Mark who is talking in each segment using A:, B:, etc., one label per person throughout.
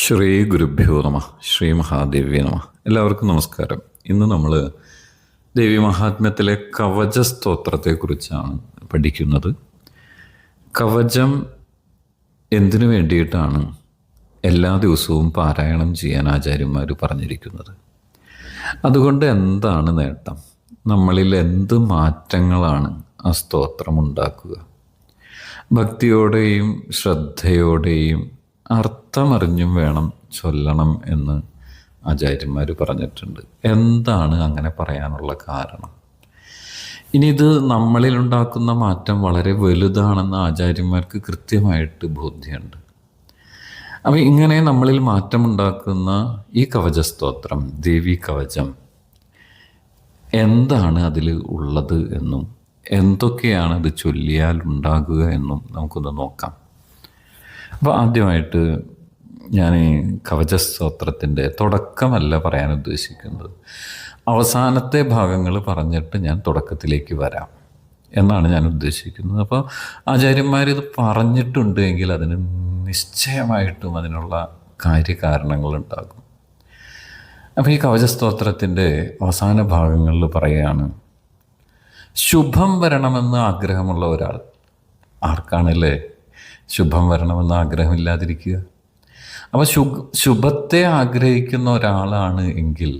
A: ശ്രീ ഗുരുഭ്യോ നമ. ശ്രീ മഹാദേവ്യ നമ. എല്ലാവർക്കും നമസ്കാരം. ഇന്ന് നമ്മൾ ദേവി മഹാത്മ്യത്തിലെ കവച സ്തോത്രത്തെക്കുറിച്ചാണ് പഠിക്കുന്നത്. കവചം എന്തിനു വേണ്ടിയിട്ടാണ് എല്ലാ ദിവസവും പാരായണം ചെയ്യാൻ ആചാര്യന്മാർ പറഞ്ഞിരിക്കുന്നത്? അതുകൊണ്ട് എന്താണ് നേട്ടം? നമ്മളിൽ എന്ത് മാറ്റങ്ങളാണ് ആ സ്തോത്രം ഉണ്ടാക്കുക? ഭക്തിയോടെയും ശ്രദ്ധയോടെയും അർത്ഥമറിഞ്ഞും വേണം ചൊല്ലണം എന്ന് ആചാര്യന്മാർ പറഞ്ഞിട്ടുണ്ട്. എന്താണ് അങ്ങനെ പറയാനുള്ള കാരണം? ഇനി ഇത് നമ്മളിലുണ്ടാക്കുന്ന മാറ്റം വളരെ വലുതാണെന്ന് ആചാര്യന്മാർക്ക് കൃത്യമായിട്ട് ബോധ്യമുണ്ട്. അപ്പം ഇങ്ങനെ നമ്മളിൽ മാറ്റമുണ്ടാക്കുന്ന ഈ കവചസ്തോത്രം, ദേവി കവചം, എന്താണ് അതിൽ ഉള്ളത് എന്നും എന്തൊക്കെയാണ് അത് ചൊല്ലിയാൽ ഉണ്ടാകുക എന്നും നമുക്കൊന്ന് നോക്കാം. അപ്പോൾ ആദ്യമായിട്ട് ഞാൻ ഈ കവചസ്തോത്രത്തിൻ്റെ തുടക്കമല്ല പറയാൻ ഉദ്ദേശിക്കുന്നത്. അവസാനത്തെ ഭാഗങ്ങൾ പറഞ്ഞിട്ട് ഞാൻ തുടക്കത്തിലേക്ക് വരാം എന്നാണ് ഞാൻ ഉദ്ദേശിക്കുന്നത്. അപ്പോൾ ആചാര്യന്മാരിത് പറഞ്ഞിട്ടുണ്ട് എങ്കിൽ അതിന് നിശ്ചയമായിട്ടും അതിനുള്ള കാര്യകാരണങ്ങളുണ്ടാകും. അപ്പോൾ ഈ കവചസ്തോത്രത്തിൻ്റെ അവസാന ഭാഗങ്ങളിൽ പറയുകയാണ്, ശുഭം വരണമെന്ന് ആഗ്രഹമുള്ള ഒരാൾ. ആർക്കാണല്ലേ ശുഭം വരണമെന്ന് ആഗ്രഹമില്ലാതിരിക്കുക? അപ്പോൾ ശുഭത്തെ ആഗ്രഹിക്കുന്ന ഒരാളാണ് എങ്കിൽ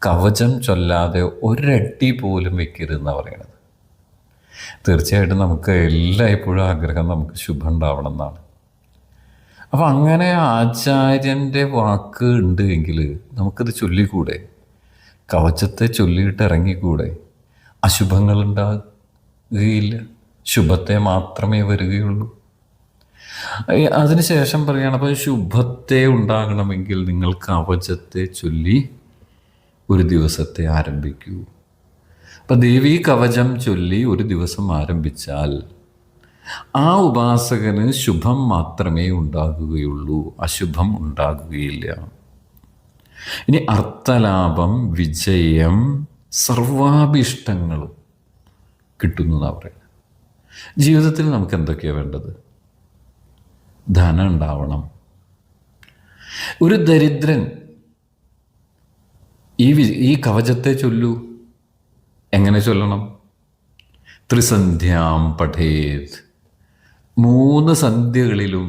A: കവചം ചൊല്ലാതെ ഒരടി പോലും വെക്കരുതെന്നാണ് പറയണത്. തീർച്ചയായിട്ടും നമുക്ക് എല്ലായ്പ്പോഴും ആഗ്രഹം നമുക്ക് ശുഭം ഉണ്ടാവണം എന്നാണ്. അപ്പോൾ അങ്ങനെ ആചാര്യൻ്റെ വാക്ക് ഉണ്ട് എങ്കിൽ നമുക്കത് ചൊല്ലിക്കൂടെ? കവചത്തെ ചൊല്ലിയിട്ട് ഇറങ്ങിക്കൂടെ? അശുഭങ്ങൾ ഉണ്ടാകുകയില്ല, ശുഭത്തെ മാത്രമേ വരികയുള്ളൂ. അതിനുശേഷം പറയുകയാണ്, അപ്പോൾ ശുഭത്തെ ഉണ്ടാകണമെങ്കിൽ നിങ്ങൾ കവചത്തെ ചൊല്ലി ഒരു ദിവസത്തെ ആരംഭിക്കൂ. അപ്പം ദേവീ കവചം ചൊല്ലി ഒരു ദിവസം ആരംഭിച്ചാൽ ആ ഉപാസകന് ശുഭം മാത്രമേ ഉണ്ടാകുകയുള്ളൂ, അശുഭം ഉണ്ടാകുകയില്ല. ഇനി അർത്ഥലാഭം, വിജയം, സർവാഭീഷ്ടങ്ങളും കിട്ടുന്നതാണ് പറയുന്നത്. ജീവിതത്തിൽ നമുക്ക് എന്തൊക്കെയാണ് വേണ്ടത്? ധനം ഉണ്ടാവണം. ഒരു ദരിദ്രൻ ഈ കവചത്തെ ചൊല്ലൂ. എങ്ങനെ ചൊല്ലണം? ത്രിസന്ധ്യാം പഠേത്. 3 സന്ധ്യകളിലും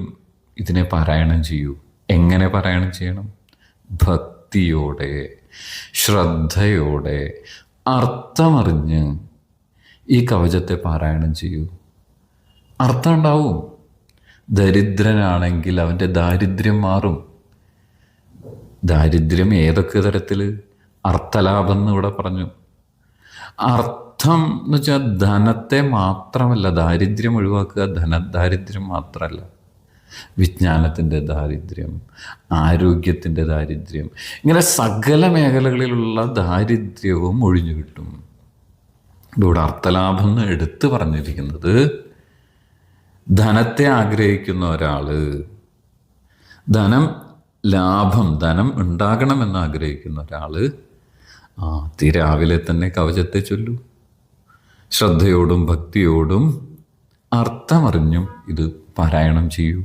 A: ഇതിനെ പാരായണം ചെയ്യൂ. എങ്ങനെ പാരായണം ചെയ്യണം? ഭക്തിയോടെ, ശ്രദ്ധയോടെ, അർത്ഥമറിഞ്ഞ് ഈ കവചത്തെ പാരായണം ചെയ്യൂ. അർത്ഥം ഉണ്ടാവും. ദരിദ്രനാണെങ്കിൽ അവൻ്റെ ദാരിദ്ര്യം മാറും. ദാരിദ്ര്യം ഏതൊക്കെ തരത്തിൽ? അർത്ഥലാഭം എന്ന് ഇവിടെ പറഞ്ഞു. അർത്ഥം എന്ന് വെച്ചാൽ ധനത്തെ മാത്രമല്ല, ദാരിദ്ര്യം ഒഴിവാക്കുക. ദാരിദ്ര്യം മാത്രമല്ല, വിജ്ഞാനത്തിൻ്റെ ദാരിദ്ര്യം, ആരോഗ്യത്തിൻ്റെ ദാരിദ്ര്യം, ഇങ്ങനെ സകല മേഖലകളിലുള്ള ദാരിദ്ര്യവും ഒഴിഞ്ഞു കിട്ടും. ഇവിടെ അർത്ഥലാഭം എന്ന് എടുത്തു പറഞ്ഞിരിക്കുന്നത്, ധനത്തെ ആഗ്രഹിക്കുന്ന ഒരാൾ, ധനം ഉണ്ടാകണമെന്ന് ആഗ്രഹിക്കുന്ന ഒരാൾ രാവിലെ തന്നെ കവചത്തെ ചൊല്ലൂ. ശ്രദ്ധയോടും ഭക്തിയോടും അർത്ഥമറിഞ്ഞും ഇത് പാരായണം ചെയ്യൂ.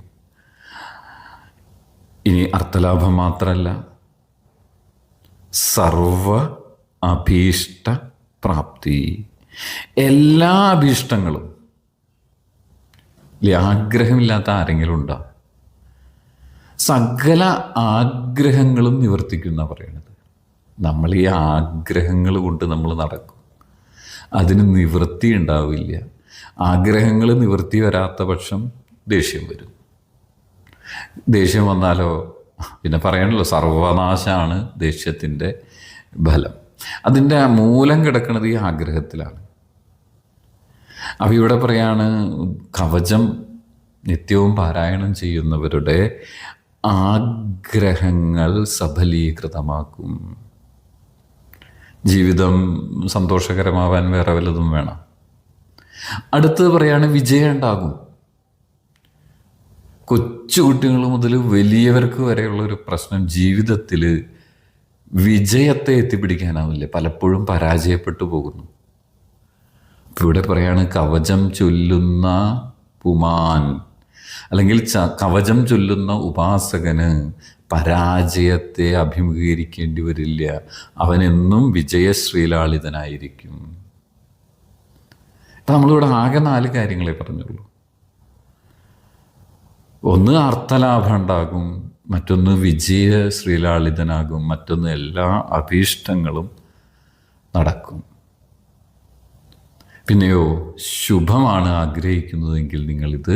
A: ഇനി അർത്ഥലാഭം മാത്രമല്ല, സർവ അഭീഷ്ട പ്രാപ്തി, എല്ലാ അഭീഷ്ടങ്ങളും. ആഗ്രഹമില്ലാത്ത ആരെങ്കിലും ഉണ്ടോ? സകല ആഗ്രഹങ്ങളും നിവർത്തിക്കുന്ന പറയണത്. നമ്മൾ ഈ ആഗ്രഹങ്ങൾ കൊണ്ട് നമ്മൾ നടക്കും, അതിന് നിവൃത്തി ഉണ്ടാവില്ല. ആഗ്രഹങ്ങൾ നിവൃത്തി വരാത്ത പക്ഷം ദേഷ്യം വരും. ദേഷ്യം വന്നാലോ പിന്നെ പറയണല്ലോ, സർവനാശമാണ് ദേഷ്യത്തിൻ്റെ ഫലം. അതിൻ്റെ മൂലം കിടക്കുന്നത് ഈ ആഗ്രഹത്തിലാണ്. അപ്പോൾ ഇവിടെ പറയാണ്, കവചം നിത്യവും പാരായണം ചെയ്യുന്നവരുടെ ആഗ്രഹങ്ങൾ സഫലീകൃതമാക്കും. ജീവിതം സന്തോഷകരമാവാൻ വേറെ വല്ലതും വേണം. അടുത്തത് പറയാണ്, വിജയം ഉണ്ടാകും. കൊച്ചുകുട്ടികൾ മുതൽ വലിയവർക്ക് വരെയുള്ളൊരു പ്രശ്നം, ജീവിതത്തിൽ വിജയത്തെ എത്തിപ്പിടിക്കാനാവില്ല, പലപ്പോഴും പരാജയപ്പെട്ടു പോകുന്നു. ഇവിടെ പറയാണ്, കവചം ചൊല്ലുന്ന പുമാൻ അല്ലെങ്കിൽ കവചം ചൊല്ലുന്ന ഉപാസകന് പരാജയത്തെ അഭിമുഖീകരിക്കേണ്ടി വരില്ല. അവനെന്നും വിജയശ്രീലാളിതനായിരിക്കും. ഇപ്പം നമ്മളിവിടെ ആകെ 4 കാര്യങ്ങളെ പറഞ്ഞുള്ളൂ. ഒന്ന് അർത്ഥലാഭം ഉണ്ടാകും, മറ്റൊന്ന് വിജയ ശ്രീലാളിതനാകും, മറ്റൊന്ന് എല്ലാ അഭീഷ്ടങ്ങളും നടക്കും. പിന്നെയോ ശുഭമാണ് ആഗ്രഹിക്കുന്നതെങ്കിൽ നിങ്ങളിത്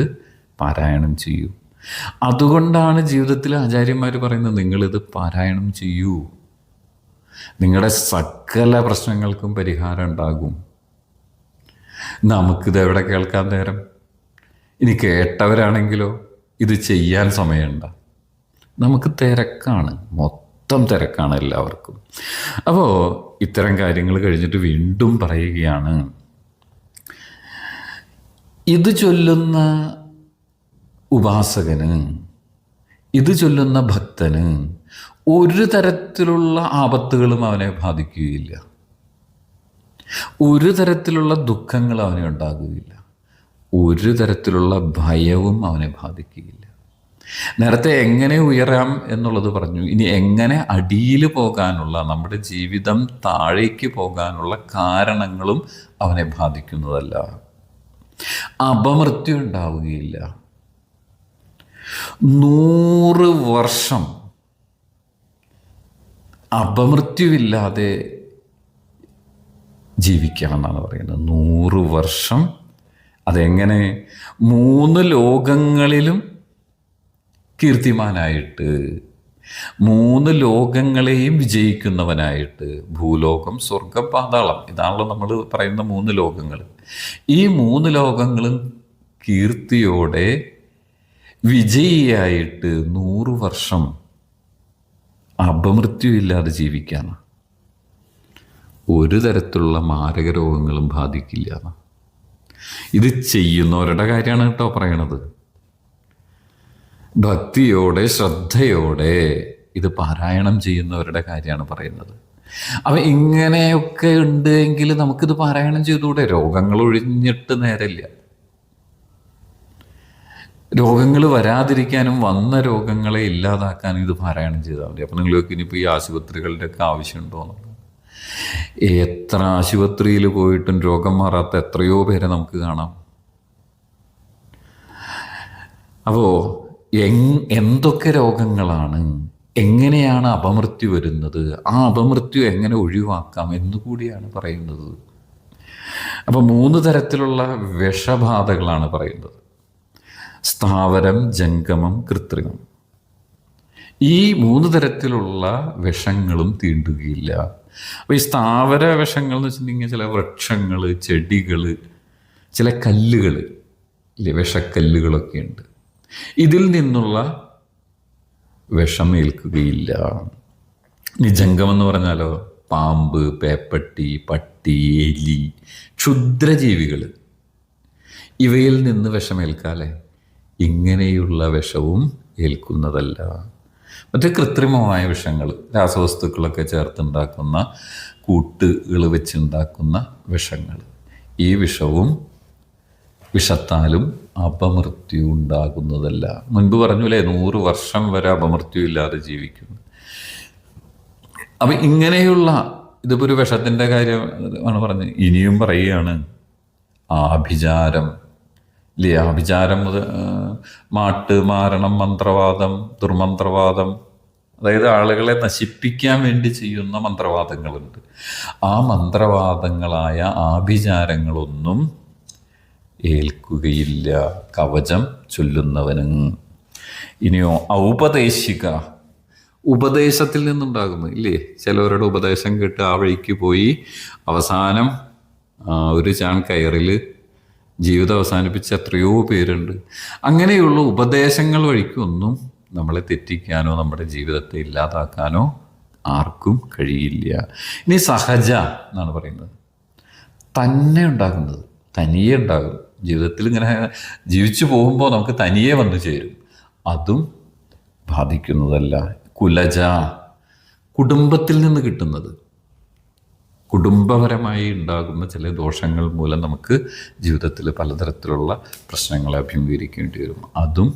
A: പാരായണം ചെയ്യൂ. അതുകൊണ്ടാണ് ജീവിതത്തിൽ ആചാര്യന്മാർ പറയുന്നത് നിങ്ങളിത് പാരായണം ചെയ്യൂ. നിങ്ങളുടെ സകല പ്രശ്നങ്ങൾക്കും പരിഹാരം ഉണ്ടാകും. നമുക്കിത് എവിടെ കേൾക്കാൻ നേരം? ഇനി കേട്ടവരാണെങ്കിലോ ഇത് ചെയ്യാൻ സമയമുണ്ട? നമുക്ക് തിരക്കാണ്, മൊത്തം തിരക്കാണ് എല്ലാവർക്കും. അപ്പോൾ ഇത്തരം കാര്യങ്ങൾ കഴിഞ്ഞിട്ട് വീണ്ടും പറയുകയാണ്, ഇത് ചൊല്ലുന്ന ഉപാസകന്, ഇത് ചൊല്ലുന്ന ഭക്തന് ഒരു തരത്തിലുള്ള ആപത്തുകളും അവനെ ബാധിക്കുകയില്ല, ഒരു തരത്തിലുള്ള ദുഃഖങ്ങൾ അവനെ ഉണ്ടാകുകയില്ല, ഒരു തരത്തിലുള്ള ഭയവും അവനെ ബാധിക്കുകയില്ല. നേരത്തെ എങ്ങനെ ഉയരാം എന്നുള്ളത് പറഞ്ഞു. ഇനി എങ്ങനെ അടിയിൽ പോകാനുള്ള, നമ്മുടെ ജീവിതം താഴേക്ക് പോകാനുള്ള കാരണങ്ങളും അവനെ ബാധിക്കുന്നതല്ല. അപമൃത്യു ഉണ്ടാവുകയില്ല. 100 വർഷം അപമൃത്യുവില്ലാതെ ജീവിക്കണം എന്നാണ് പറയുന്നത്. 100 വർഷം. അതെങ്ങനെ? 3 ലോകങ്ങളിലും കീർത്തിമാനായിട്ട്, 3 ലോകങ്ങളെയും വിജയിക്കുന്നവനായിട്ട്, ഭൂലോകം, സ്വർഗം, പാതാളം, ഇതാണല്ലോ നമ്മൾ പറയുന്ന 3 ലോകങ്ങൾ. ഈ 3 ലോകങ്ങളും കീർത്തിയോടെ വിജയിയായിട്ട് 100 വർഷം അപമൃത്യുവില്ലാതെ ജീവിക്കാണ്. ഒരു തരത്തിലുള്ള മാരക രോഗങ്ങളും ബാധിക്കില്ല. ഇത് ചെയ്യുന്നവരുടെ കാര്യമാണ് കേട്ടോ പറയണത്. ഭക്തിയോടെ ശ്രദ്ധയോടെ ഇത് പാരായണം ചെയ്യുന്നവരുടെ കാര്യമാണ് പറയുന്നത്. അപ്പം ഇങ്ങനെയൊക്കെ ഉണ്ട് എങ്കിൽ നമുക്കിത് പാരായണം ചെയ്തുകൂടെ? രോഗങ്ങൾ ഒഴിഞ്ഞിട്ട് നേരമില്ല. രോഗങ്ങൾ വരാതിരിക്കാനും വന്ന രോഗങ്ങളെ ഇല്ലാതാക്കാനും ഇത് പാരായണം ചെയ്താൽ മതി. അപ്പം നിങ്ങൾക്ക് ഇനിയിപ്പോൾ ഈ ആശുപത്രികളുടെയൊക്കെ ആവശ്യമുണ്ടോ എന്നുള്ളത്, എത്ര ആശുപത്രിയിൽ പോയിട്ടും രോഗം മാറാത്ത എത്രയോ പേരെ നമുക്ക് കാണാം. അപ്പോൾ എന്തൊക്കെ രോഗങ്ങളാണ്, എങ്ങനെയാണ് അപമൃത്യു വരുന്നത്, ആ അപമൃത്യു എങ്ങനെ ഒഴിവാക്കാം എന്നുകൂടിയാണ് പറയുന്നത്. അപ്പോൾ 3 തരത്തിലുള്ള വിഷബാധകളാണ് പറയുന്നത്. സ്ഥാവരം, ജംഗമം, കൃത്രിമം. ഈ 3 തരത്തിലുള്ള വിഷങ്ങളും തീണ്ടുകയില്ല. അപ്പോൾ ഈ സ്ഥാവര വിഷങ്ങൾ എന്ന് വെച്ചിട്ടുണ്ടെങ്കിൽ ചില വൃക്ഷങ്ങൾ, ചെടികൾ, ചില കല്ലുകൾ ഇല്ലേ, വിഷക്കല്ലുകളൊക്കെ ഉണ്ട്. ഇതിൽ നിന്നുള്ള വിഷമേൽക്കുകയില്ല. ഇനി ജംഗമെന്ന് പറഞ്ഞാലോ, പാമ്പ്, പേപ്പട്ടി, പട്ടി, എലി, ക്ഷുദ്രജീവികൾ, ഇവയിൽ നിന്ന് വിഷമേൽക്കാലേ. ഇങ്ങനെയുള്ള വിഷവും ഏൽക്കുന്നതല്ല. മറ്റേ കൃത്രിമമായ വിഷങ്ങൾ, രാസവസ്തുക്കളൊക്കെ ചേർത്തുണ്ടാക്കുന്ന, കൂട്ടുകൾ വെച്ചുണ്ടാക്കുന്ന വിഷങ്ങൾ, ഈ വിഷവും വിഷത്താലും അപമൃത്യു ഉണ്ടാകുന്നതല്ല. മുൻപ് പറഞ്ഞില്ലേ 100 വർഷം വരെ അപമൃത്യു ഇല്ലാതെ ജീവിക്കുന്നു. അപ്പം ഇങ്ങനെയുള്ള, ഇതിപ്പോൾ ഒരു വിഷത്തിൻ്റെ കാര്യമാണ് പറഞ്ഞത്. ഇനിയും പറയുകയാണ് ആഭിചാരം ഇല്ലേ, ആഭിചാരം മാട്ട്, മാരണം, മന്ത്രവാദം, ദുർമന്ത്രവാദം, അതായത് ആളുകളെ നശിപ്പിക്കാൻ വേണ്ടി ചെയ്യുന്ന മന്ത്രവാദങ്ങളുണ്ട്. ആ മന്ത്രവാദങ്ങളായ ആഭിചാരങ്ങളൊന്നും ഏൽക്കുകയില്ല കവചം ചൊല്ലുന്നവന്. ഇനിയോ ഔപദേശിക, ഉപദേശത്തിൽ നിന്നുണ്ടാകുന്നു ഇല്ലേ, ചിലവരുടെ ഉപദേശം കേട്ട് ആ വഴിക്ക് പോയി അവസാനം ഒരു ചാൺ കയറിൽ ജീവിതം അവസാനിപ്പിച്ച എത്രയോ പേരുണ്ട്. അങ്ങനെയുള്ള ഉപദേശങ്ങൾ വഴിക്കൊന്നും നമ്മളെ തെറ്റിക്കാനോ നമ്മുടെ ജീവിതത്തെ ഇല്ലാതാക്കാനോ ആർക്കും കഴിയില്ല. ഇനി സഹജ എന്നാണ് പറയുന്നത്. തന്നെ ഉണ്ടാകുന്നത്, തനിയെ ഉണ്ടാകും. ജീവിതത്തിൽ ഇങ്ങനെ ജീവിച്ചു പോകുമ്പോൾ നമുക്ക് തനിയെ വന്നു ചേരും. അതും ബാധിക്കുന്നതല്ല. കുലജ, കുടുംബത്തിൽ നിന്ന് കിട്ടുന്നത്. കുടുംബപരമായി ഉണ്ടാകുന്ന ചില ദോഷങ്ങൾ മൂലം നമുക്ക് ജീവിതത്തിൽ പലതരത്തിലുള്ള പ്രശ്നങ്ങളെ അഭിമുഖീകരിക്കേണ്ടി വരും. അതും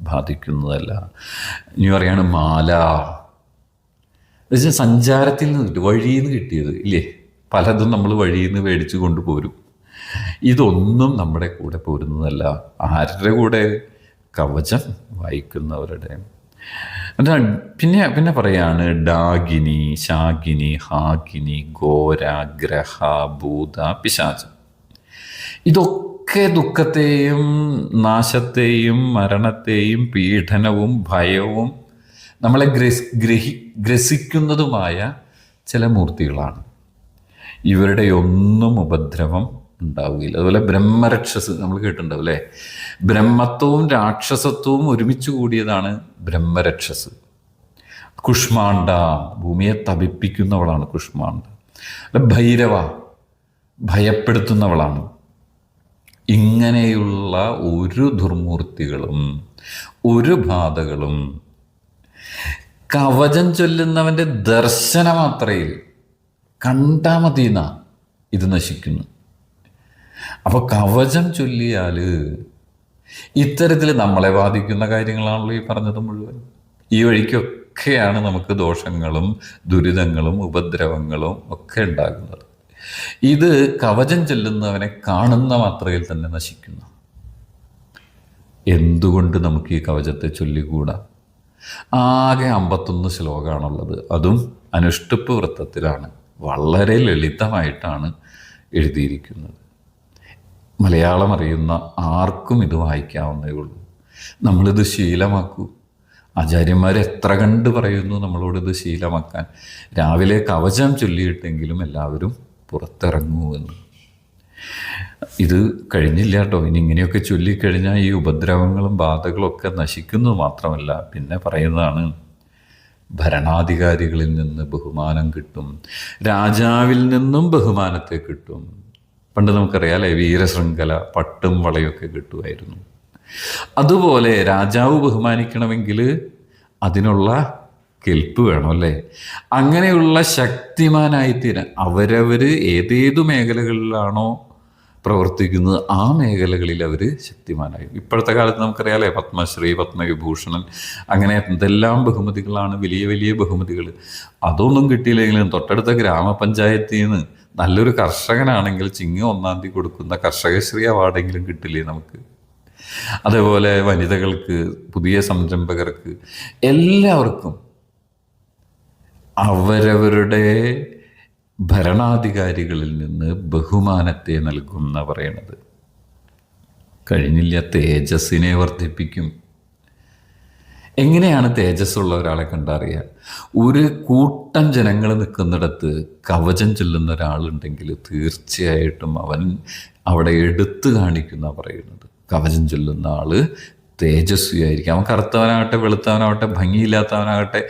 A: ബാധിക്കുന്നതല്ല. ഇനി പറയാണ് മാല. എന്നുവെച്ചാൽ സഞ്ചാരത്തിൽ നിന്ന് കിട്ടും, വഴിയിൽ നിന്ന് കിട്ടിയത് ഇല്ലേ? പലതും നമ്മൾ വഴിയിൽ നിന്ന് മേടിച്ച് കൊണ്ടുപോരും. ഇതൊന്നും നമ്മുടെ കൂടെ പോരുന്നതല്ല. ആരുടെ കൂടെ? കവചം വായിക്കുന്നവരുടെ. പിന്നെ പറയാണ് ഡാഗിനി, ശാഗിനി, ഹാഗിനി, ഘോര, ഗ്രഹ, ഭൂത, പിശാചം. ഇതൊക്കെ ദുഃഖത്തെയും നാശത്തെയും മരണത്തെയും പീഡനവും ഭയവും നമ്മളെ ഗ്രസിക്കുന്നതുമായ ചില മൂർത്തികളാണ്. ഇവരുടെ ഒന്നും ഉപദ്രവം ഉണ്ടാവുകയില്ല. അതുപോലെ ബ്രഹ്മരക്ഷസ് നമ്മൾ കേട്ടിട്ടുണ്ടാവും അല്ലേ? ബ്രഹ്മത്വവും രാക്ഷസത്വവും ഒരുമിച്ച് കൂടിയതാണ് ബ്രഹ്മരക്ഷസ്. കുഷ്മാണ്ഡ, ഭൂമിയെ തപിപ്പിക്കുന്നവളാണ് കുഷ്മാണ്ഡ. ഭൈരവ, ഭയപ്പെടുത്തുന്നവളാണ്. ഇങ്ങനെയുള്ള ഒരു ദുർമൂർത്തികളും ഒരു ബാധകളും കവചം ചൊല്ലുന്നവൻ്റെ ദർശനമാത്രയിൽ കണ്ടാ മതിയെന്ന ഇത് നശിക്കുന്നു. അപ്പോൾ കവചം ചൊല്ലിയാൽ ഇത്തരത്തിൽ നമ്മളെ ബാധിക്കുന്ന കാര്യങ്ങളാണല്ലോ ഈ പറഞ്ഞത് മുഴുവൻ. ഈ വഴിക്കൊക്കെയാണ് നമുക്ക് ദോഷങ്ങളും ദുരിതങ്ങളും ഉപദ്രവങ്ങളും ഒക്കെ ഉണ്ടാകുന്നത്. ഇത് കവചം ചൊല്ലുന്നവനെ കാണുന്ന മാത്രയിൽ തന്നെ നശിക്കുന്നു. എന്തുകൊണ്ട് നമുക്ക് ഈ കവചത്തെ ചൊല്ലിക്കൂടാ? ആകെ 51 ശ്ലോകമാണുള്ളത്. അതും അനുഷ്ടുപ്പ് വൃത്തത്തിലാണ്. വളരെ ലളിതമായിട്ടാണ് എഴുതിയിരിക്കുന്നത്. മലയാളം അറിയുന്ന ആർക്കും ഇത് വായിക്കാവുന്നേ ഉള്ളൂ. നമ്മളിത് ശീലമാക്കൂ. ആചാര്യന്മാർ എത്ര കണ്ട് പറയുന്നു നമ്മളോടിത് ശീലമാക്കാൻ. രാവിലെ കവചം ചൊല്ലിയിട്ടെങ്കിലും എല്ലാവരും പുറത്തിറങ്ങൂ എന്ന്. ഇത് കഴിഞ്ഞില്ല കേട്ടോ. ഇനി ഇങ്ങനെയൊക്കെ ചൊല്ലിക്കഴിഞ്ഞാൽ ഈ ഉപദ്രവങ്ങളും ബാധകളും ഒക്കെ നശിക്കുന്നു മാത്രമല്ല, പിന്നെ പറയുന്നതാണ് ഭരണാധികാരികളിൽ നിന്ന് ബഹുമാനം കിട്ടും, രാജാവിൽ നിന്നും ബഹുമാനത്തെ കിട്ടും. പണ്ട് നമുക്കറിയാം അല്ലേ, വീരശൃംഖല, പട്ടും വളയൊക്കെ കിട്ടുമായിരുന്നു. അതുപോലെ രാജാവ് ബഹുമാനിക്കണമെങ്കിൽ അതിനുള്ള കെൽപ്പ് വേണം അല്ലേ? അങ്ങനെയുള്ള ശക്തിമാനായിത്തീരാൻ അവരവർ ഏതേതു മേഖലകളിലാണോ പ്രവർത്തിക്കുന്നത് ആ മേഖലകളിൽ അവർ ശക്തിമാനായി. ഇപ്പോഴത്തെ കാലത്ത് നമുക്കറിയാമല്ലേ, പത്മശ്രീ, പത്മവിഭൂഷണൻ, അങ്ങനെ എന്തെല്ലാം ബഹുമതികളാണ്, വലിയ വലിയ ബഹുമതികൾ. അതൊന്നും കിട്ടിയില്ലെങ്കിലും തൊട്ടടുത്ത ഗ്രാമപഞ്ചായത്തിൽ നിന്ന് നല്ലൊരു കർഷകനാണെങ്കിൽ ചിങ്ങം 1-ാം തീയതി കൊടുക്കുന്ന കർഷകശ്രീ അവാർഡെങ്കിലും കിട്ടില്ലേ നമുക്ക്? അതേപോലെ വനിതകൾക്ക്, പുതിയ സംരംഭകർക്ക്, എല്ലാവർക്കും അവരവരുടെ ഭരണാധികാരികളിൽ നിന്ന് ബഹുമാനത്തെ നൽകുന്ന പറയണത്. കഴിഞ്ഞില്ല, തേജസ്സിനെ വർദ്ധിപ്പിക്കും. എങ്ങനെയാണ് തേജസ്സുള്ള ഒരാളെ കണ്ടറിയുക? ഒരു കൂട്ടം ജനങ്ങൾ നിൽക്കുന്നിടത്ത് കവചം ചൊല്ലുന്ന ഒരാളുണ്ടെങ്കിൽ തീർച്ചയായിട്ടും അവൻ അവിടെ എടുത്തു കാണിക്കുന്ന പറയുന്നത്. കവചം ചൊല്ലുന്ന ആള് തേജസ്വിയായിരിക്കും. അവൻ കറുത്തവനാകട്ടെ, വെളുത്തവനാകട്ടെ, ഭംഗിയില്ലാത്തവനാകട്ടെ,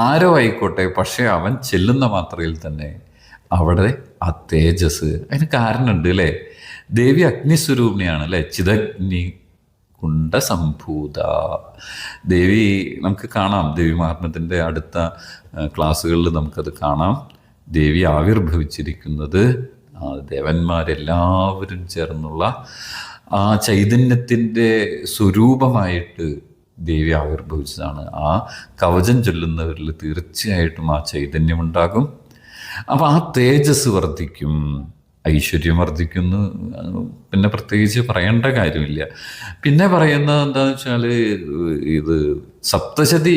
A: ആരോ ആയിക്കോട്ടെ, പക്ഷേ അവൻ ചെല്ലുന്ന മാത്രയിൽ തന്നെ അവിടെ ആ തേജസ്. അതിന് കാരണമുണ്ട് അല്ലേ? ദേവി അഗ്നിസ്വരൂപിണിയാണ് അല്ലേ? ചിദഗ്നി കുണ്ഡസംഭൂത ദേവി. നമുക്ക് കാണാം, ദേവി മഹാത്മ്യത്തിൻ്റെ അടുത്ത ക്ലാസ്സുകളിൽ നമുക്കത് കാണാം. ദേവി ആവിർഭവിച്ചിരിക്കുന്നത് ദേവന്മാരെല്ലാവരും ചേർന്നുള്ള ആ ചൈതന്യത്തിൻ്റെ സ്വരൂപമായിട്ട് ദേവി ആവിർഭവിച്ചതാണ്. ആ കവചം ചൊല്ലുന്നവരിൽ തീർച്ചയായിട്ടും ആ ചൈതന്യമുണ്ടാകും. അപ്പോൾ ആ തേജസ് വർദ്ധിക്കും, ഐശ്വര്യം വർദ്ധിക്കുന്നു. പിന്നെ പ്രത്യേകിച്ച് പറയേണ്ട കാര്യമില്ല. പിന്നെ പറയുന്നത് എന്താണെന്ന് വെച്ചാൽ, ഇത് സപ്തശതി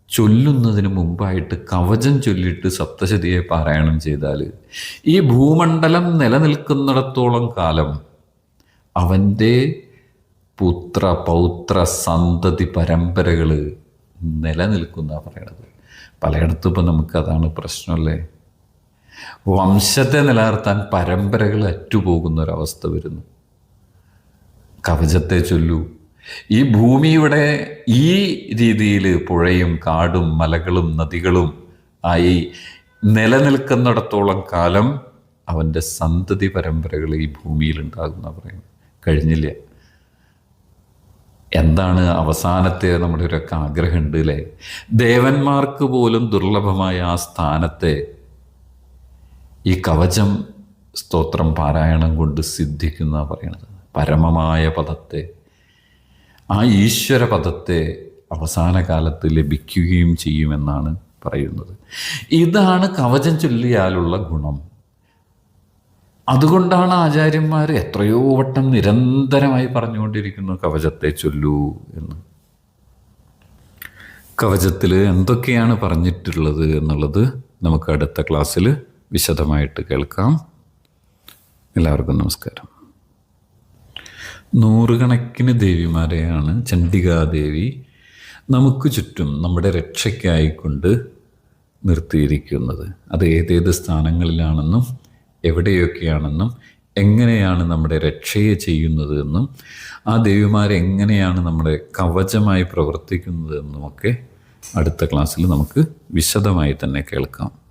A: ചൊല്ലുന്നതിന് മുമ്പായിട്ട് കവചം ചൊല്ലിയിട്ട് സപ്തശതിയെ പാരായണം ചെയ്താൽ ഈ ഭൂമണ്ഡലം നിലനിൽക്കുന്നിടത്തോളം കാലം അവൻ്റെ പുത്ര പൗത്ര സന്തതി പരമ്പരകൾ നിലനിൽക്കുന്ന പറയണത്. പലയിടത്തും ഇപ്പം നമുക്കതാണ് പ്രശ്നമല്ലേ? വംശത്തെ നിലനിർത്താൻ പരമ്പരകൾ അറ്റുപോകുന്ന ഒരവസ്ഥ വരുന്നു. കവചത്തെ ചൊല്ലൂ. ഈ ഭൂമിയുടെ ഈ രീതിയിൽ പുഴയും കാടും മലകളും നദികളും ആയി നിലനിൽക്കുന്നിടത്തോളം കാലം അവൻ്റെ സന്തതി പരമ്പരകൾ ഈ ഭൂമിയിൽ ഉണ്ടാകുന്ന പറയുന്നത്. കഴിഞ്ഞില്ല. എന്താണ് അവസാനത്തെ നമ്മുടെ ഒരൊക്കെ ആഗ്രഹമുണ്ട് അല്ലേ? ദേവന്മാർക്ക് പോലും ദുർലഭമായ ആ സ്ഥാനത്തെ ഈ കവചം സ്തോത്രം പാരായണം കൊണ്ട് സിദ്ധിക്കുന്ന പറയണത്. പരമമായ പദത്തെ, ആ ഈശ്വര പദത്തെ അവസാന കാലത്ത് ലഭിക്കുകയും ചെയ്യുമെന്നാണ് പറയുന്നത്. ഇതാണ് കവചം ചൊല്ലിയാലുള്ള ഗുണം. അതുകൊണ്ടാണ് ആചാര്യന്മാർ എത്രയോ വട്ടം നിരന്തരമായി പറഞ്ഞുകൊണ്ടിരിക്കുന്നു കവചത്തെ ചൊല്ലൂ എന്ന്. കവചത്തിൽ എന്തൊക്കെയാണ് പറഞ്ഞിട്ടുള്ളത് എന്നുള്ളത് നമുക്ക് അടുത്ത ക്ലാസ്സിൽ വിശദമായിട്ട് കേൾക്കാം. എല്ലാവർക്കും നമസ്കാരം. നൂറുകണക്കിന് ദേവിമാരെയാണ് ചണ്ഡികാദേവി നമുക്ക് ചുറ്റും നമ്മുടെ രക്ഷയ്ക്കായിക്കൊണ്ട് നിർത്തിയിരിക്കുന്നത്. അത് ഏതേത് സ്ഥാനങ്ങളിലാണെന്നും എവിടെയൊക്കെയാണെന്നും എങ്ങനെയാണ് നമ്മുടെ രക്ഷയെ ചെയ്യുന്നത് എന്നും ആ ദേവിമാരെങ്ങനെയാണ് നമ്മുടെ കവചമായി പ്രവർത്തിക്കുന്നത് എന്നുമൊക്കെ അടുത്ത ക്ലാസ്സിൽ നമുക്ക് വിശദമായി തന്നെ കേൾക്കാം.